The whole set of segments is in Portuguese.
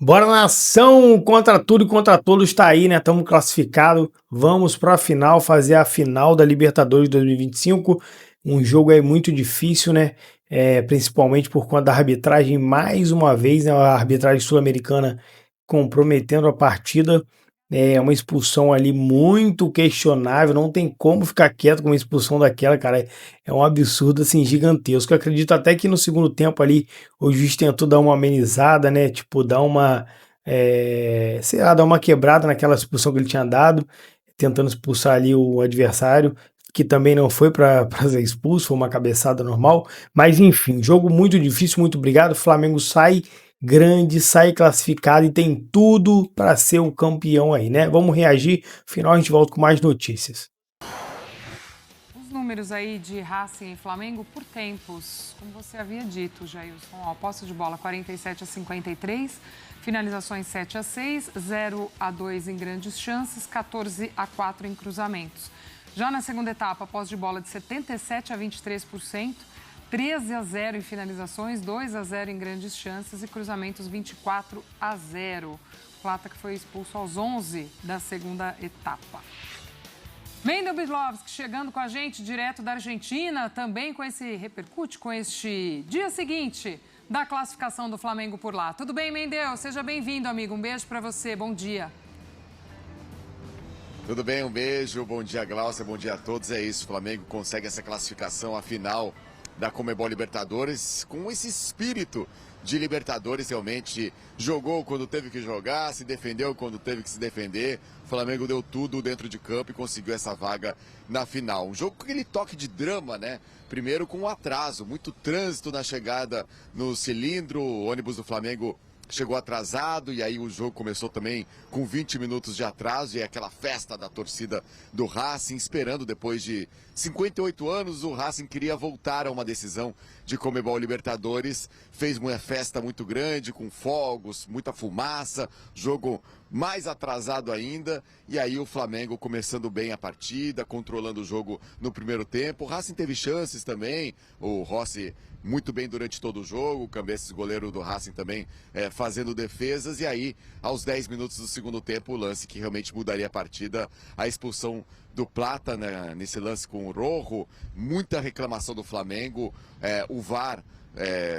Bora nação, contra tudo e contra todos está aí, né? Estamos classificados. Vamos para a final, fazer a final da Libertadores 2025. Um jogo aí muito difícil, né? Principalmente por conta da arbitragem, mais uma vez, né? A arbitragem sul-americana comprometendo a partida. É uma expulsão ali muito questionável. Não tem como ficar quieto com uma expulsão daquela, cara. É um absurdo assim gigantesco. Eu acredito até que no segundo tempo ali o juiz tentou dar uma amenizada, né? Tipo, dar uma, sei lá, dar uma quebrada naquela expulsão que ele tinha dado, tentando expulsar ali o adversário, que também não foi para ser expulso, foi uma cabeçada normal. Mas enfim, jogo muito difícil, muito obrigado. O Flamengo sai grande, sai classificado e tem tudo para ser o campeão aí, né? Vamos reagir, afinal a gente volta com mais notícias. Os números aí de Racing e Flamengo por tempos, como você havia dito, Jailson, ó, posse de bola 47-53, finalizações 7-6, 0-2 em grandes chances, 14-4 em cruzamentos. Já na segunda etapa, posse de bola de 77-23%, 13-0 em finalizações, 2-0 em grandes chances e cruzamentos 24-0. Plata que foi expulso aos 11 da segunda etapa. Mendel Bidlovski chegando com a gente direto da Argentina, também com esse repercute, com este dia seguinte da classificação do Flamengo por lá. Tudo bem, Mendel? Seja bem-vindo, amigo. Um beijo para você. Bom dia. Tudo bem, um beijo. Bom dia, Glaucia. Bom dia a todos. É isso, o Flamengo consegue essa classificação à final da Conmebol Libertadores com esse espírito de Libertadores. Realmente jogou quando teve que jogar, se defendeu quando teve que se defender. O Flamengo deu tudo dentro de campo e conseguiu essa vaga na final. Um jogo com aquele toque de drama, né? Primeiro com um atraso, muito trânsito na chegada no cilindro, o ônibus do Flamengo chegou atrasado e aí o jogo começou também com 20 minutos de atraso e aquela festa da torcida do Racing, esperando depois de 58 anos, o Racing queria voltar a uma decisão de Conmebol Libertadores, fez uma festa muito grande, com fogos, muita fumaça, jogo mais atrasado ainda, e aí o Flamengo começando bem a partida, controlando o jogo no primeiro tempo. O Racing teve chances também, o Rossi muito bem durante todo o jogo, o Cambeses, goleiro do Racing também fazendo defesas, e aí aos 10 minutos do segundo tempo o lance que realmente mudaria a partida, a expulsão do Plata, né, nesse lance com o Rojo, muita reclamação do Flamengo, o VAR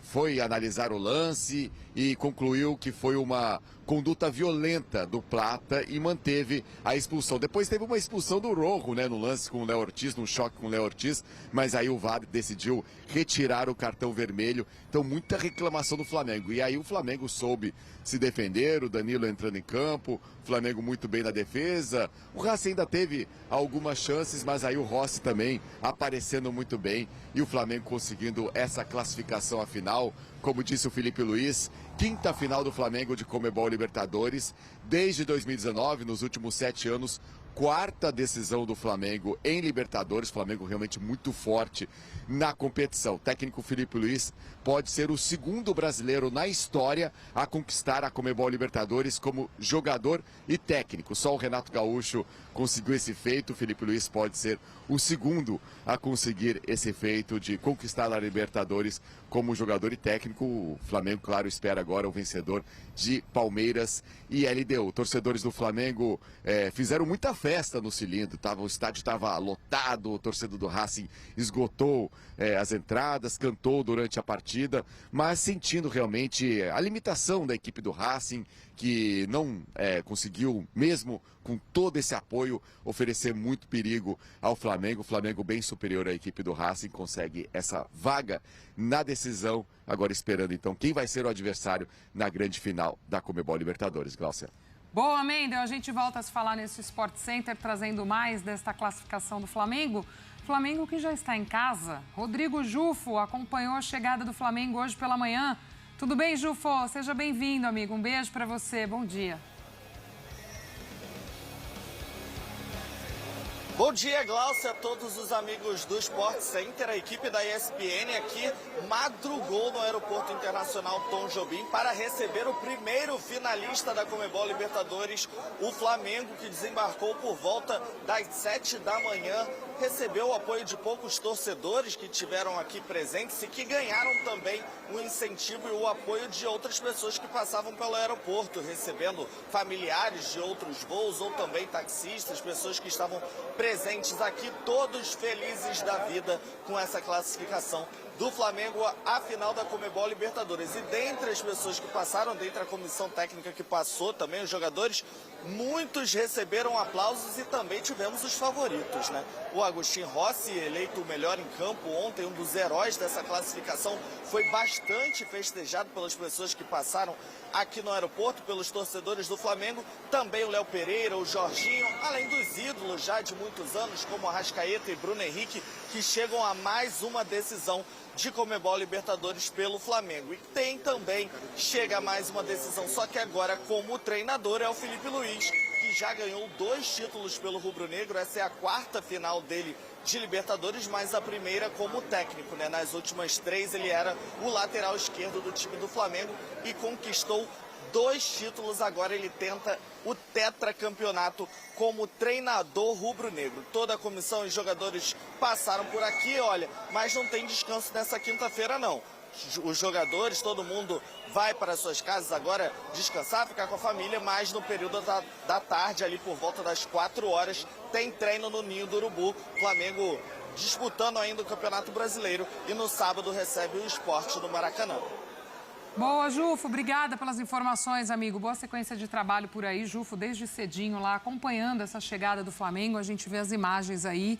foi analisar o lance e concluiu que foi uma conduta violenta do Plata e manteve a expulsão. Depois teve uma expulsão do Rojo, né, no lance com o Léo Ortiz, num choque com o Léo Ortiz, mas aí o VAR decidiu retirar o cartão vermelho. Então muita reclamação do Flamengo. E aí o Flamengo soube se defender, o Danilo entrando em campo, o Flamengo muito bem na defesa. O Racing ainda teve algumas chances, mas aí o Rossi também aparecendo muito bem e o Flamengo conseguindo essa classificação à final. Como disse o Felipe Luiz, quinta final do Flamengo de Conmebol Libertadores desde 2019, nos últimos 7 anos, quarta decisão do Flamengo em Libertadores. Flamengo realmente muito forte na competição. O técnico Felipe Luiz pode ser o segundo brasileiro na história a conquistar a Conmebol Libertadores como jogador e técnico. Só o Renato Gaúcho conseguiu esse feito. O Felipe Luiz pode ser o segundo a conseguir esse feito de conquistar a Libertadores como jogador e técnico. O Flamengo, claro, espera agora o vencedor de Palmeiras e LDU. Torcedores do Flamengo fizeram muita festa no cilindro. O estádio estava lotado, o torcedor do Racing esgotou as entradas, cantou durante a partida, mas sentindo realmente a limitação da equipe do Racing, que não conseguiu, mesmo com todo esse apoio, oferecer muito perigo ao Flamengo. O Flamengo bem superior à equipe do Racing, consegue essa vaga na decisão, agora esperando então quem vai ser o adversário na grande final da Conmebol Libertadores. Glaucia. Boa, Mendel. A gente volta a se falar nesse Sport Center, trazendo mais desta classificação do Flamengo. Flamengo que já está em casa. Rodrigo Jufo acompanhou a chegada do Flamengo hoje pela manhã. Tudo bem, Jufo? Seja bem-vindo, amigo. Um beijo para você. Bom dia. Bom dia, Glaucia, a todos os amigos do Sport Center. A equipe da ESPN aqui madrugou no Aeroporto Internacional Tom Jobim para receber o primeiro finalista da Conmebol Libertadores, o Flamengo, que desembarcou por volta das 7 da manhã. Recebeu o apoio de poucos torcedores que estiveram aqui presentes e que ganharam também o incentivo e o apoio de outras pessoas que passavam pelo aeroporto, recebendo familiares de outros voos ou também taxistas, pessoas que estavam presentes aqui, todos felizes da vida com essa classificação do Flamengo à final da Conmebol Libertadores. E dentre as pessoas que passaram, dentre a comissão técnica que passou, também os jogadores, muitos receberam aplausos e também tivemos os favoritos, né? O Agustín Rossi, eleito o melhor em campo ontem, um dos heróis dessa classificação, foi bastante festejado pelas pessoas que passaram aqui no aeroporto, pelos torcedores do Flamengo. Também o Léo Pereira, o Jorginho, além dos ídolos já de muitos anos, como Arrascaeta e Bruno Henrique, que chegam a mais uma decisão de Conmebol Libertadores pelo Flamengo. E tem também, chega mais uma decisão, só que agora como treinador é o Felipe Luiz, que já ganhou 2 títulos pelo rubro-negro. Essa é a 4ª final dele de Libertadores, mas a primeira como técnico, né? Nas últimas 3 ele era o lateral esquerdo do time do Flamengo e conquistou 2 títulos. Agora ele tenta o tetracampeonato como treinador rubro-negro. Toda a comissão e jogadores passaram por aqui, olha, mas não tem descanso nessa quinta-feira não. Os jogadores, todo mundo vai para suas casas agora descansar, ficar com a família, mas no período da tarde, ali por volta das 4 horas, tem treino no Ninho do Urubu. Flamengo disputando ainda o Campeonato Brasileiro e no sábado recebe o Sport no Maracanã. Boa, Jufo. Obrigada pelas informações, amigo. Boa sequência de trabalho por aí, Jufo, desde cedinho lá, acompanhando essa chegada do Flamengo. A gente vê as imagens aí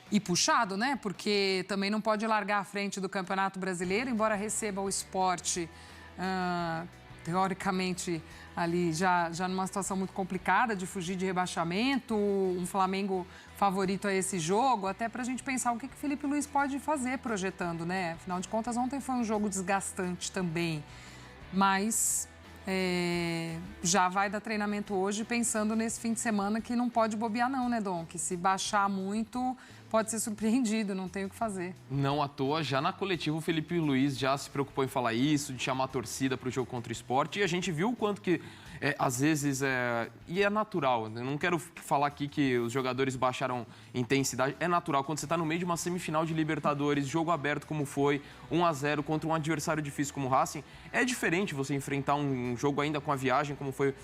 e puxado, né? Porque também não pode largar à frente do Campeonato Brasileiro, embora receba o Sport, teoricamente, ali já numa situação muito complicada de fugir de rebaixamento, um Flamengo favorito a esse jogo, até para a gente pensar o que o Felipe Luiz pode fazer projetando, né? Afinal de contas, ontem foi um jogo desgastante também, mas já vai dar treinamento hoje pensando nesse fim de semana que não pode bobear não, né, Dom? Que se baixar muito, pode ser surpreendido, não tem o que fazer. Não à toa, já na coletiva o Felipe Luiz já se preocupou em falar isso, de chamar a torcida para o jogo contra o Sport, e a gente viu o quanto que, às vezes, e é natural, eu não quero falar aqui que os jogadores baixaram intensidade, é natural, quando você está no meio de uma semifinal de Libertadores, jogo aberto como foi, 1-0 contra um adversário difícil como o Racing, é diferente você enfrentar um jogo ainda com a viagem, como foi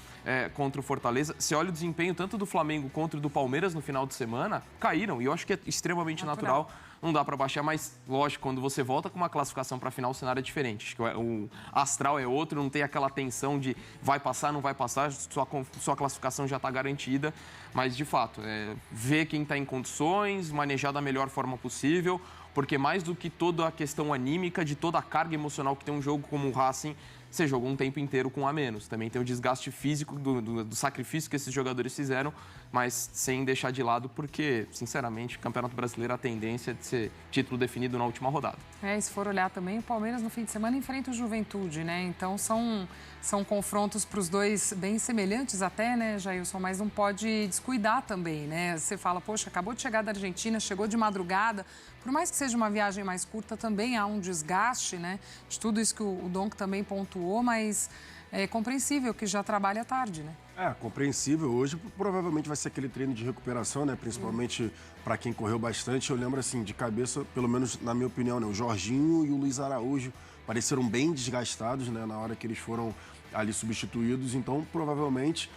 contra o Fortaleza. Você olha o desempenho tanto do Flamengo quanto do Palmeiras no final de semana, caíram, e eu acho que é extremamente natural. Não dá para baixar, mas lógico, quando você volta com uma classificação para a final, o cenário é diferente. Acho que o astral é outro, não tem aquela tensão de vai passar, não vai passar, sua classificação já está garantida. Mas, de fato, ver quem está em condições, manejar da melhor forma possível, porque mais do que toda a questão anímica, de toda a carga emocional que tem um jogo como o Racing, você jogou um tempo inteiro com a menos. Também tem o desgaste físico do sacrifício que esses jogadores fizeram, mas sem deixar de lado, porque, sinceramente, o Campeonato Brasileiro, a tendência é de ser título definido na última rodada. E se for olhar também, o Palmeiras no fim de semana enfrenta o Juventude, né? Então são confrontos para os dois bem semelhantes até, né, Jailson? Mas não pode descuidar também, né? Você fala, poxa, acabou de chegar da Argentina, chegou de madrugada. Por mais que seja uma viagem mais curta, também há um desgaste, né? De tudo isso que o Donk também pontuou, mas é compreensível que já trabalha à tarde, né? Compreensível. Hoje provavelmente vai ser aquele treino de recuperação, né? Principalmente para quem correu bastante. Eu lembro, assim, de cabeça, pelo menos na minha opinião, né? O Jorginho e o Luiz Araújo pareceram bem desgastados, né? Na hora que eles foram ali substituídos. Então, provavelmente,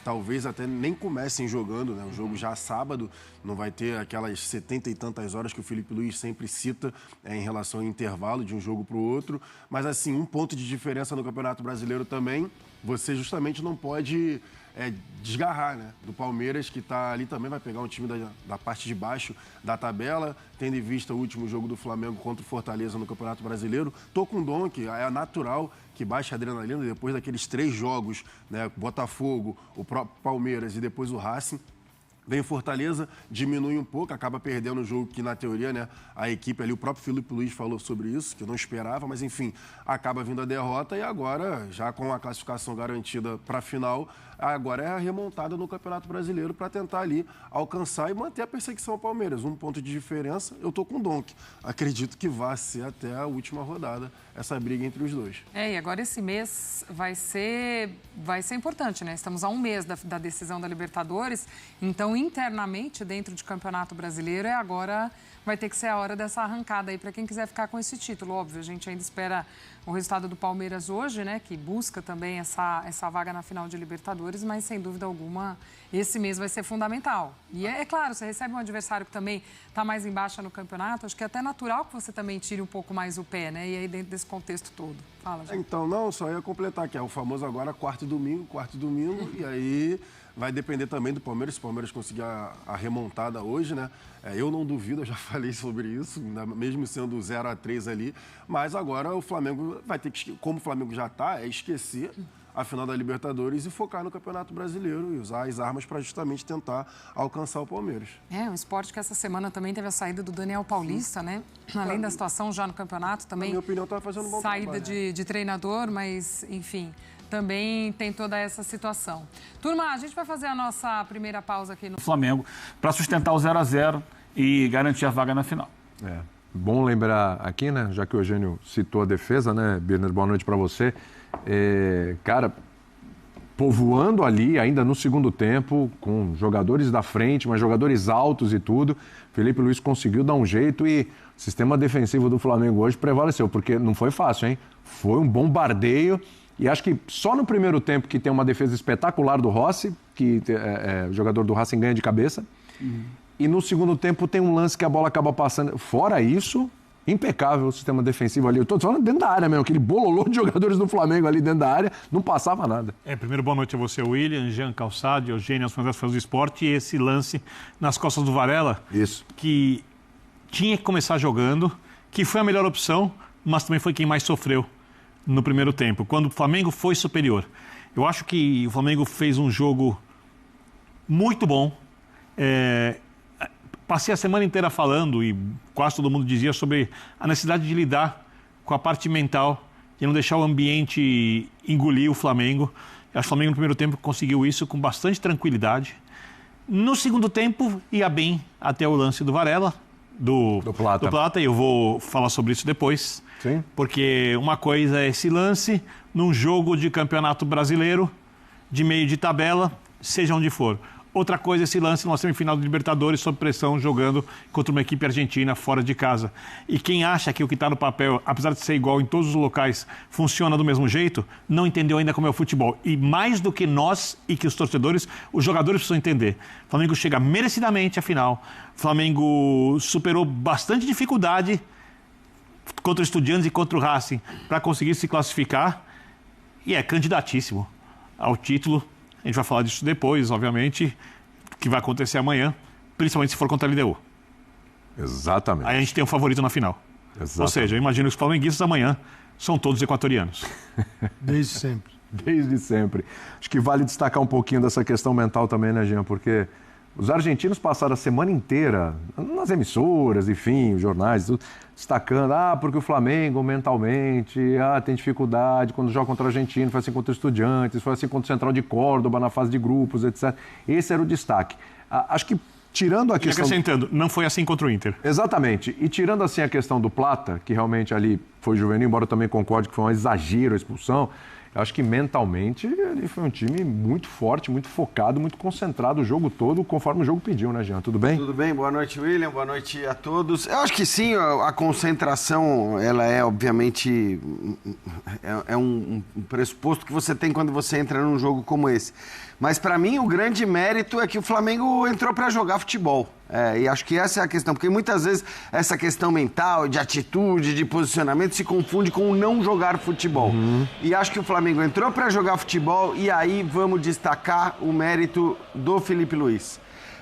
talvez até nem comecem jogando, né? O jogo já sábado, não vai ter aquelas 70 e tantas horas que o Felipe Luiz sempre cita em relação ao intervalo de um jogo para o outro. Mas, assim, um ponto de diferença no Campeonato Brasileiro também, você justamente não pode desgarrar, né? Do Palmeiras, que está ali também, vai pegar um time da parte de baixo da tabela, tendo em vista o último jogo do Flamengo contra o Fortaleza no Campeonato Brasileiro. Tô com o Dom, que é natural que baixe a adrenalina depois daqueles 3 jogos, né? Botafogo, o próprio Palmeiras e depois o Racing. Vem Fortaleza, diminui um pouco, acaba perdendo o jogo que, na teoria, né, a equipe ali, o próprio Felipe Luiz falou sobre isso, que eu não esperava, mas enfim, acaba vindo a derrota e agora, já com a classificação garantida para a final, agora é a remontada no Campeonato Brasileiro para tentar ali alcançar e manter a perseguição ao Palmeiras. Um ponto de diferença, eu tô com o Donk. Acredito que vai ser até a última rodada essa briga entre os dois. E agora esse mês vai ser importante, né? Estamos a um mês da decisão da Libertadores, então Então, internamente, dentro de Campeonato Brasileiro, agora vai ter que ser a hora dessa arrancada aí para quem quiser ficar com esse título. Óbvio, a gente ainda espera o resultado do Palmeiras hoje, né, que busca também essa vaga na final de Libertadores, mas sem dúvida alguma esse mês vai ser fundamental. E é claro, você recebe um adversário que também está mais embaixo no campeonato, acho que é até natural que você também tire um pouco mais o pé, né, e aí dentro desse contexto todo. Fala, João. Então, não, só ia completar, que é o famoso agora quarto domingo, e aí vai depender também do Palmeiras, se o Palmeiras conseguir a remontada hoje, né? Eu não duvido, eu já falei sobre isso, mesmo sendo 0-3 ali, mas agora o Flamengo vai ter que, como o Flamengo já está, esquecer a final da Libertadores e focar no Campeonato Brasileiro e usar as armas para justamente tentar alcançar o Palmeiras. Um esporte que essa semana também teve a saída do Daniel Paulista, né? Além da situação já no campeonato, também. Na minha opinião, está fazendo um bom saída trabalho. de treinador, mas, enfim, também tem toda essa situação. Turma, a gente vai fazer a nossa primeira pausa aqui no Flamengo para sustentar o 0-0 e garantir a vaga na final. Bom lembrar aqui, né, já que o Eugênio citou a defesa, né, Birner, boa noite para você. Cara, povoando ali ainda no segundo tempo, com jogadores da frente, mas jogadores altos e tudo, Felipe Luiz conseguiu dar um jeito e o sistema defensivo do Flamengo hoje prevaleceu, porque não foi fácil, hein? Foi um bombardeio. E acho que só no primeiro tempo que tem uma defesa espetacular do Rossi, que o jogador do Racing ganha de cabeça. E no segundo tempo tem um lance que a bola acaba passando. Fora isso, impecável o sistema defensivo ali. Eu tô falando dentro da área mesmo, aquele bololô de jogadores do Flamengo ali dentro da área, não passava nada. Primeiro, boa noite a você, William, Jean Calçade, Eugênio, as fãs do esporte. E esse lance nas costas do Varela, Isso. Que tinha que começar jogando, que foi a melhor opção, mas também foi quem mais sofreu no primeiro tempo, quando o Flamengo foi superior. Eu acho que o Flamengo fez um jogo muito bom. Passei a semana inteira falando, e quase todo mundo dizia, sobre a necessidade de lidar com a parte mental e não deixar o ambiente engolir o Flamengo. Eu acho que o Flamengo no primeiro tempo conseguiu isso com bastante tranquilidade. No segundo tempo ia bem até o lance do Varela, do Plata, e eu vou falar sobre isso depois. Sim. Porque uma coisa é esse lance num jogo de campeonato brasileiro, de meio de tabela, seja onde for. Outra coisa é esse lance numa semifinal de Libertadores, sob pressão, jogando contra uma equipe argentina fora de casa. E quem acha que o que está no papel, apesar de ser igual em todos os locais, funciona do mesmo jeito, não entendeu ainda como é o futebol. E mais do que nós e que os torcedores, os jogadores precisam entender. O Flamengo chega merecidamente à final. O Flamengo superou bastante dificuldade contra o Estudiantes e contra o Racing para conseguir se classificar. E é candidatíssimo ao título. A gente vai falar disso depois, obviamente, que vai acontecer amanhã, principalmente se for contra a LDU. Exatamente. Aí a gente tem um favorito na final. Exatamente. Ou seja, eu imagino que os flamenguistas amanhã são todos equatorianos. Desde sempre. Desde sempre. Acho que vale destacar um pouquinho dessa questão mental também, né, Jean? Porque os argentinos passaram a semana inteira nas emissoras, enfim, os jornais, tudo, destacando, porque o Flamengo mentalmente, tem dificuldade quando joga contra o Argentino, foi assim contra o Estudiantes, foi assim contra o Central de Córdoba na fase de grupos, etc. Esse era o destaque. Acho que tirando a questão... Acrescentando, não foi assim contra o Inter. Exatamente. E tirando assim a questão do Plata, que realmente ali foi juvenil, embora eu também concorde que foi um exagero a expulsão, eu acho que mentalmente ele foi um time muito forte, muito focado, muito concentrado o jogo todo, conforme o jogo pediu, né, Jean? Tudo bem? Tudo bem, boa noite, William, boa noite a todos. Eu acho que sim, a concentração, ela é obviamente um pressuposto que você tem quando você entra num jogo como esse. Mas para mim o grande mérito é que o Flamengo entrou para jogar futebol. E acho que essa é a questão, porque muitas vezes essa questão mental, de atitude, de posicionamento se confunde com o não jogar futebol. E acho que o Flamengo entrou para jogar futebol e aí vamos destacar o mérito do Felipe Luiz.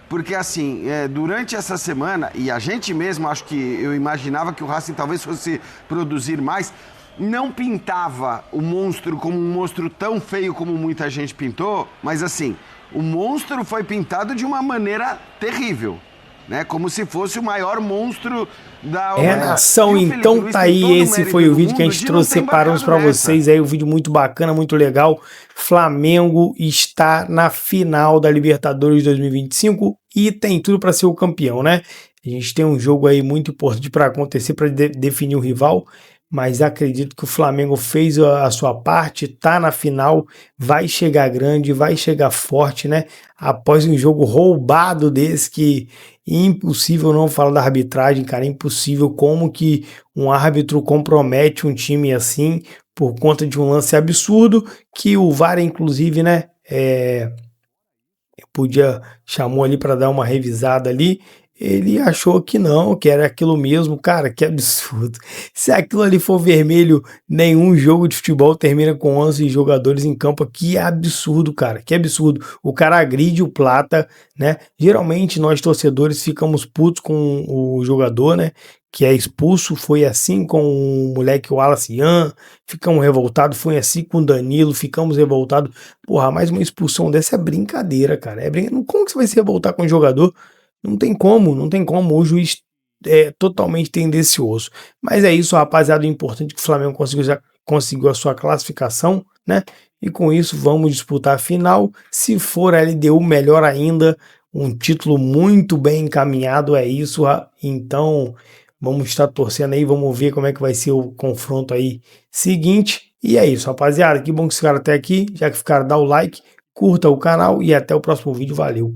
Porque assim, durante essa semana, e a gente mesmo, acho que eu imaginava que o Racing talvez fosse produzir mais, não pintava o monstro como um monstro tão feio como muita gente pintou, mas assim, o monstro foi pintado de uma maneira terrível, né? Como se fosse o maior monstro da... Nação, então tá aí, esse foi o vídeo que a gente trouxe, separamos para vocês aí, um vídeo muito bacana, muito legal. Flamengo está na final da Libertadores 2025 e tem tudo para ser o campeão, né? A gente tem um jogo aí muito importante para acontecer, para definir o rival. mas acredito que o Flamengo fez a sua parte, tá na final, vai chegar grande, vai chegar forte, né? Após um jogo roubado desse, que impossível não falar da arbitragem, cara, impossível como que um árbitro compromete um time assim por conta de um lance absurdo, que o VAR inclusive, né, chamou ali para dar uma revisada ali, ele achou que não, que era aquilo mesmo. Cara, que absurdo. Se aquilo ali for vermelho, nenhum jogo de futebol termina com 11 jogadores em campo. Que absurdo, cara, que absurdo. O cara agride o Plata, né? Geralmente nós torcedores ficamos putos com o jogador, né, que é expulso. Foi assim com o moleque Wallace Ian, ficamos revoltados. Foi assim com o Danilo, ficamos revoltados. Porra, mais uma expulsão dessa é brincadeira, cara. Como que você vai se revoltar com o jogador? Não tem como, não tem como. O juiz é totalmente tendencioso. Mas é isso, rapaziada. O importante é que o Flamengo conseguiu a sua classificação, né? E com isso vamos disputar a final. Se for a LDU, melhor ainda. Um título muito bem encaminhado, é isso. Então vamos estar torcendo aí, vamos ver como é que vai ser o confronto aí seguinte. E é isso, rapaziada. Que bom que ficaram até aqui. Já que ficaram, dá o like, curta o canal e até o próximo vídeo. Valeu!